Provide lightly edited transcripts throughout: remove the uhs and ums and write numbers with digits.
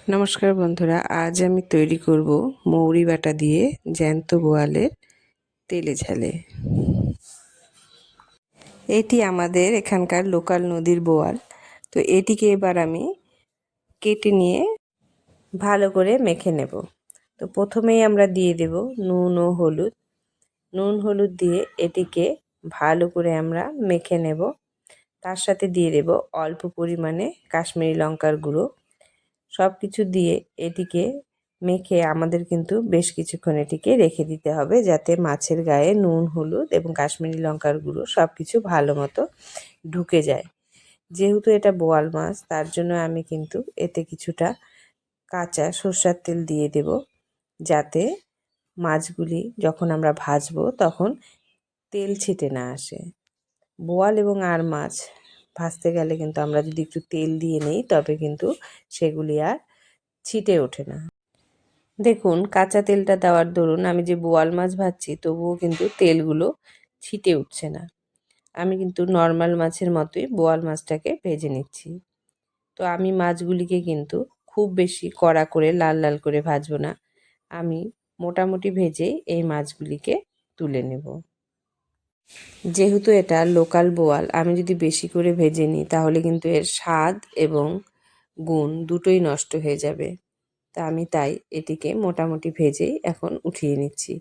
নমস্কার বন্ধুরা, আজ আমি তৈরি করব মৌরি বাটা দিয়ে জ্যান্ত বোয়ালের তেলে ঝালে। এটি আমাদের এখানকার লোকাল নদীর বোয়াল। তো এটিকে এবার আমি কেটে নিয়ে ভালো করে মেখে নেব। তো প্রথমেই আমরা দিয়ে দেব নুন ও হলুদ। নুন হলুদ দিয়ে এটিকে ভালো করে আমরা মেখে নেব। তার সাথে দিয়ে দেব অল্প পরিমাণে কাশ্মীরি লঙ্কার গুঁড়ো। সব কিছু দিয়ে এটিকে মেখে আমাদের কিন্তু বেশ কিছুক্ষণ এটিকে রেখে দিতে হবে, যাতে মাছের গায়ে নুন হলুদ এবং কাশ্মীরি লঙ্কার গুঁড়ো সব কিছু ভালো মতো ঢুকে যায়। যেহেতু এটা বোয়াল মাছ, তার জন্য আমি কিন্তু এতে কিছুটা কাঁচা সর্ষের তেল দিয়ে দেব, যাতে মাছগুলি যখন আমরা ভাজবো তখন তেল ছিটে না আসে। বোয়াল এবং আর মাছ ভাজতে গেলে কিন্তু আমরা যদি একটু তেল দিয়ে নিই তবে কিন্তু সেগুলি আর ছিটে ওঠে না। দেখুন, কাঁচা তেলটা দেওয়ার দরুন আমি যে বোয়াল মাছ ভাজছি তবুও কিন্তু তেলগুলো ছিটে উঠছে না। আমি কিন্তু নর্মাল মাছের মতোই বোয়াল মাছটাকে ভেজে নিচ্ছি। তো আমি মাছগুলিকে কিন্তু খুব বেশি কড়া করে লাল লাল করে ভাজবো না, আমি মোটামুটি ভেজেই এই মাছগুলিকে তুলে নেব। যেহেতু এটা লোকাল বোয়াল, আমি যদি বেশি করে ভেজে নিই তাহলে কিন্তু এর স্বাদ এবং গুণ দুটোই নষ্ট হয়ে যাবে। তা আমি তাই এটিকে মোটামুটি ভেজেই এখন উঠিয়ে নিচ্ছি।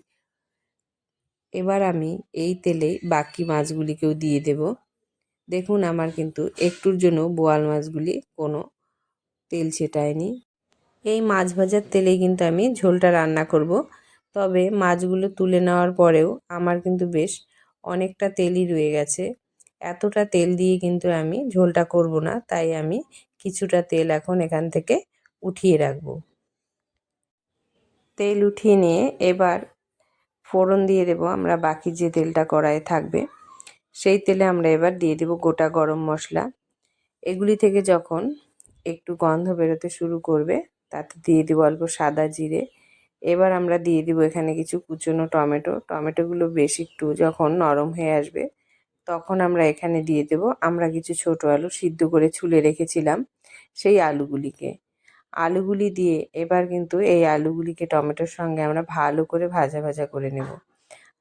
এবার আমি এই তেলেই বাকি মাছগুলিকেও দিয়ে দেব। দেখুন, আমার কিন্তু একটুর জন্য বোয়াল মাছগুলি কোনো তেল ছেটায়নি। এই মাছ ভাজার তেলেই কিন্তু আমি ঝোলটা রান্না করব। তবে মাছগুলো তুলে নেওয়ার পরেও আমার কিন্তু বেশ অনেকটা তেলই রয়ে গেছে। এতটা তেল দিয়ে কিন্তু আমি ঝোলটা করব না, তাই আমি কিছুটা তেল এখন এখান থেকে উঠিয়ে রাখবো। তেল উঠিয়ে নিয়ে এবার ফোড়ন দিয়ে দেব আমরা বাকি যে তেলটা কড়াইয়ে থাকবে, সেই তেলে আমরা এবার দিয়ে দেব গোটা গরম মশলা। এগুলি থেকে যখন একটু গন্ধ বেরোতে শুরু করবে তাতে দিয়ে দেব অল্প সাদা জিরে। এবার আমরা দিয়ে দেব এখানে কিছু কুচনো টমেটো। টমেটোগুলো বেশ একটু যখন নরম হয়ে আসবে তখন আমরা এখানে দিয়ে দেব আমরা কিছু ছোট আলু সিদ্ধ করে ছুলে রেখেছিলাম, সেই আলুগুলিকে। আলুগুলি দিয়ে এবার কিন্তু এই আলুগুলিকে টমেটোর সঙ্গে আমরা ভালো করে ভাজা ভাজা করে নেব।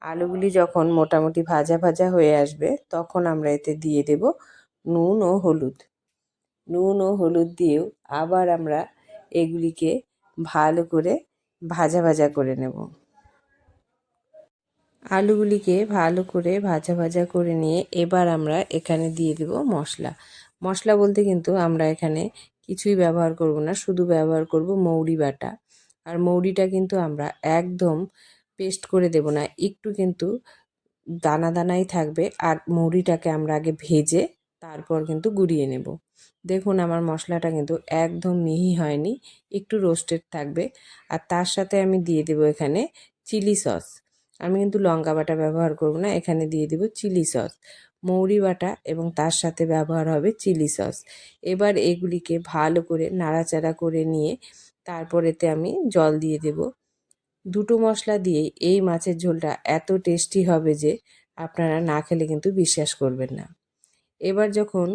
আলুগুলি যখন মোটামুটি ভাজা ভাজা হয়ে আসবে তখন আমরা এতে দিয়ে দেব নুন ও হলুদ। নুন ও হলুদ দিয়েও আবার আমরা এগুলিকে ভালো করে ভাজা ভাজা করে নেব। আলুগুলিকে ভালো করে ভাজা ভাজা করে নিয়ে এবার আমরা এখানে দিয়ে দেব মশলা। মশলা বলতে কিন্তু আমরা এখানে কিছুই ব্যবহার করব না, শুধু ব্যবহার করব মৌরি বাটা। আর মৌরিটা কিন্তু আমরা একদম পেস্ট করে দেব না, একটু কিন্তু দানা দানাই থাকবে। আর মৌরিটাকে আমরা আগে ভেজে তারপর কিন্তু গুঁড়িয়ে নেব। দেখুন, আমার মশলাটা কিন্তু একদম মিহি হয়নি, একটু রোস্টেড থাকবে। আর তার সাথে আমি দিয়ে দেব এখানে চিলি সস। আমি কিন্তু লঙ্কা বাটা ব্যবহার করব না, এখানে দিয়ে দেব চিলি সস। মৌরি বাটা এবং তার সাথে ব্যবহার হবে চিলি সস। এবার এগুলিকে ভালো করে নাড়াচাড়া করে নিয়ে তারপর এতে আমি জল দিয়ে দেব। দুটো মশলা দিয়েই এই মাছের ঝোলটা এত টেস্টি হবে যে আপনারা না খেলে কিন্তু বিশ্বাস করবেন না। এবার যখন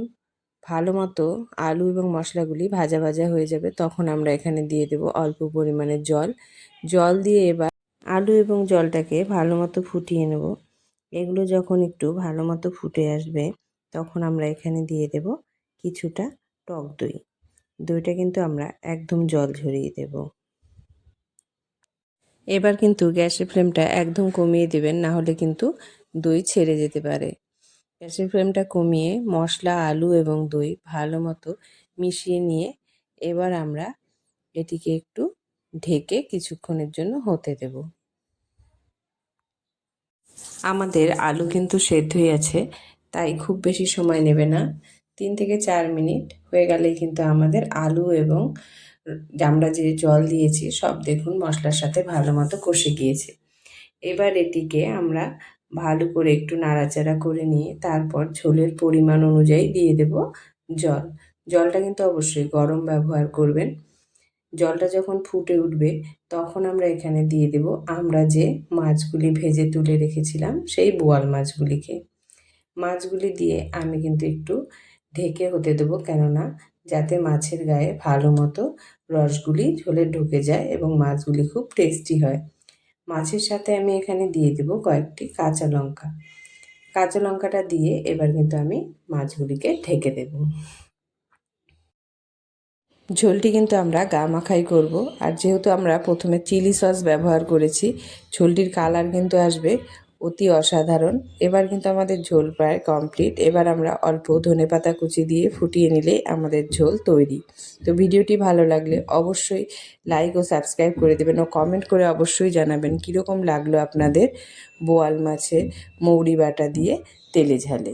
ভালো মতো আলু এবং মশলাগুলি ভাজা ভাজা হয়ে যাবে তখন আমরা এখানে দিয়ে দেব অল্প পরিমাণে জল। জল দিয়ে এবার আলু এবং জলটাকে ভালো মতো ফুটিয়ে নেব। এগুলো যখন একটু ভালো মতো ফুটে আসবে তখন আমরা এখানে দিয়ে দেব কিছুটা টক দই। দইটা কিন্তু আমরা একদম জল ঝরিয়ে দেব। এবার কিন্তু গ্যাসের ফ্লেমটা একদম কমিয়ে দেবেন, না হলে কিন্তু দই ছেড়ে যেতে পারে। গ্যাসের ফ্লেমটা কমিয়ে মশলা, আলু এবং দই ভালো মতো মিশিয়ে নিয়ে এবার আমরা এটিকে একটু ঢেকে কিছুক্ষণের জন্য হতে দেব। আমাদের আলু কিন্তু সেদ্ধ হয়ে আছে, তাই খুব বেশি সময় নেবে না। 3 থেকে 4 মিনিট হয়ে গেলেই কিন্তু আমাদের আলু এবং আমরা যে জল দিয়েছি সব দেখুন মশলার সাথে ভালো মতো কষে গিয়েছে। এবার এটিকে আমরা ভালো করে একটু নাড়াচাড়া করে নিয়ে তারপর ঝোলের পরিমাণ অনুযায়ী দিয়ে দেব জল। জলটা কিন্তু অবশ্যই গরম ব্যবহার করবেন। জলটা যখন ফুটে উঠবে তখন আমরা এখানে দিয়ে দেব আমরা যে মাছগুলি ভেজে তুলে রেখেছিলাম সেই বোয়াল মাছগুলিকে। মাছগুলি দিয়ে আমি কিন্তু একটু ঢেকে হতে দেবো, কেননা যাতে মাছের গায়ে ভালো মতো রসগুলি ঝোলে ঢুকে যায় এবং মাছগুলি খুব টেস্টি হয়। মাছের সাথে আমি এখানে দিয়ে দেব কয়েকটি কাঁচা লঙ্কা। কাঁচা লঙ্কাটা দিয়ে এবার কিন্তু আমি মাছগুলিকে ঢেকে দেব। ঝোলটি কিন্তু আমরা গা মাখাই করব, আর যেহেতু আমরা প্রথমে চিলি সস ব্যবহার করেছি, ঝোলটির কালার কিন্তু আসবে অতি অসাধারণ। এবার কিন্তু আমাদের ঝোল প্রায় কমপ্লিট। এবার আমরা অল্প ধনেপাতা কুচি দিয়ে ফুটিয়ে নিলেই আমাদের ঝোল তৈরি। তো ভিডিওটি ভালো লাগলে অবশ্যই লাইক ও সাবস্ক্রাইব করে দেবেন ও কমেন্ট করে অবশ্যই জানাবেন কীরকম লাগলো আপনাদের বোয়াল মাছের মৌরি বাটা দিয়ে তেলে ঝালে।